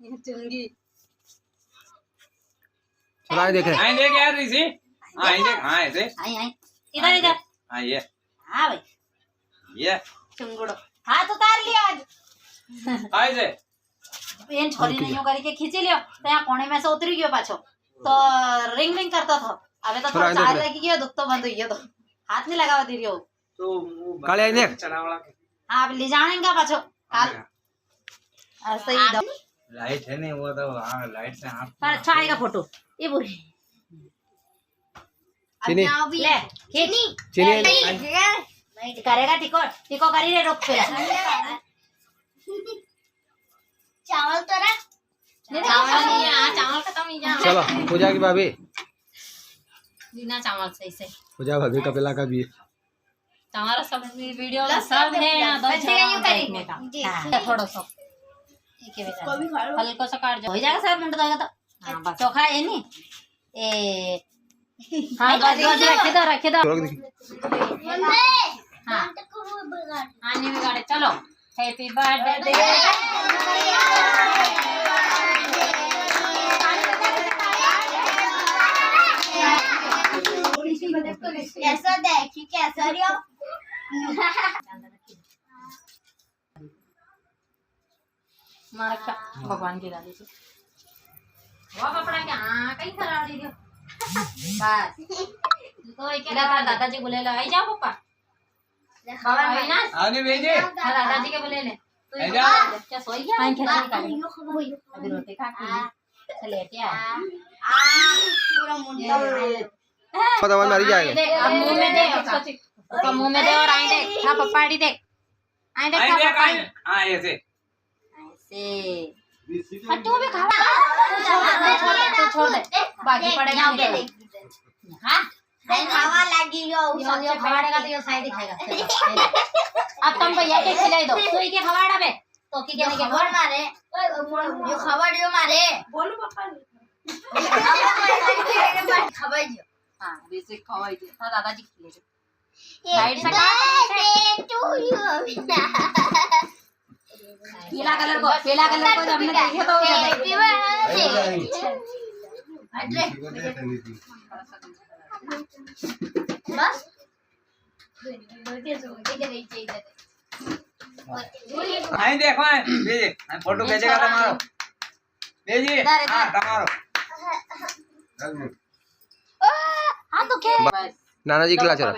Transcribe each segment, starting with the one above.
ये चुंगी चलो आए देख रहे आए देख यार ऋषि आए देख हाँ ऐसे आई आई इधर इधर हाँ ये हाँ भाई ये चुंगड़ो हाथ उतार लिया आज आए से पेन छोरी ने यूं करके खींची लियो तो यहाँ कोने में से उतरी गयो पाछो तो रिंग रिंग करता था अबे तो थोड़ा चार लगी गयो दुख तो बंद हुई तो हाथ नहीं लगावा दे रियो तो काले आए देख चढ़ावड़ा हाँ अब ले जानेगा पाछो काल ऐसे ही दो लाइट है नहीं वो तो हाँ लाइट से आप पर अच्छा आएगा फोटो ये बुरी चीनी ले चीनी चीनी करेगा टिको टिको करी रे रोक पे चावल तो रख चावल नहीं है चावल खत्म ही जा चलो पूजा की भाभी बिना चावल सही से पूजा भाभी कपिला का भी हमारा सब वीडियो में सब है यहाँ दो देखने का हाँ, थोड़ा सा हल्का सा काट हो जाएगा सर मुंड देगा तो हाँ बस चोखा है नहीं ए हाँ बस बस रखे दो हाँ हाँ नहीं बिगाड़े चलो हैप्पी बर्थडे कैसा देखी कैसा रियो मारा भगवान की दादी से वो कपड़ा क्या हाँ कहीं खरा दे दियो बस तो एक दादाजी बोले लो आई जाओ पापा बाबा अविनाश आने भेजे हाँ दादाजी के बोले ले आई जा क्या सोई गया मैं खेलने का अभी रोटी खा के चले क्या पूरा मुंडा पता मारी जाएगा दे अब मुंह में दे उसको मुंह में दे और आई देख हाँ पप्पा आड़ी देख आई देख आए हाँ देख पप्पा आए हाँ ऐसे ऐसे तू भी खा तू छोड़ दे बाकी पड़ेगा नहीं हाँ हवा लगी यो ये खवाड़ेगा तो ये साइड ही खाएगा अब तुम भैया के खिलाई दो तू ही के खवाड़ा बे तो की के खबर मारे यो खबर यो मारे बोलो पापा खबर जो हाँ बेसिक खवाई दे हाँ दादाजी खिले जो साइड से काट पीला कलर को जब हमने देखे तो बस आए देखो आए भेजे फोटो भेजेगा तुम्हारो भेजिए हाँ तुम्हारो हाँ तो क्या नाना जी खिला चलो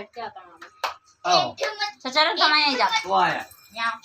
आओ सचरन समय आई जा वो आया यहाँ